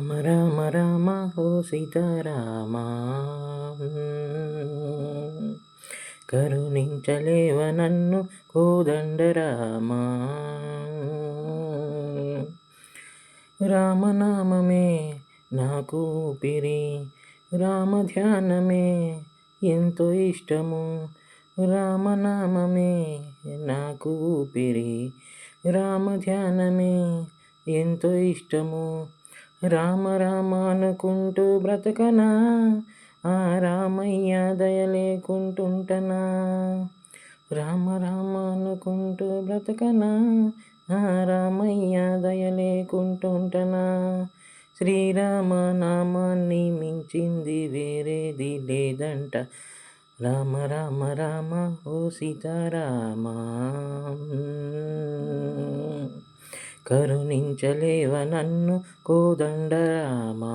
రామ రామ రామ ఓ సీతారామ కరుణించలేవ నన్ను కోదండరామ రామనామమే నాకు ఊపిరి రామధ్యానమే ఎంతో ఇష్టము రామనామమే నాకు ఊపిరి రామధ్యానమే ఎంతో ఇష్టము రామ రామ అనుకుంటూ బ్రతకనా ఆ రామయ్య దయ లేకుంటుంటనా రామ రామ అనుకుంటూ బ్రతకనా ఆ రామయ్య దయ లేకుంటుంటనా శ్రీరామ నామాన్ని మించింది వేరేది లేదంట రామ రామ రామ ఓ సీతారామ కరుణించలేవ నన్ను కోదండరామా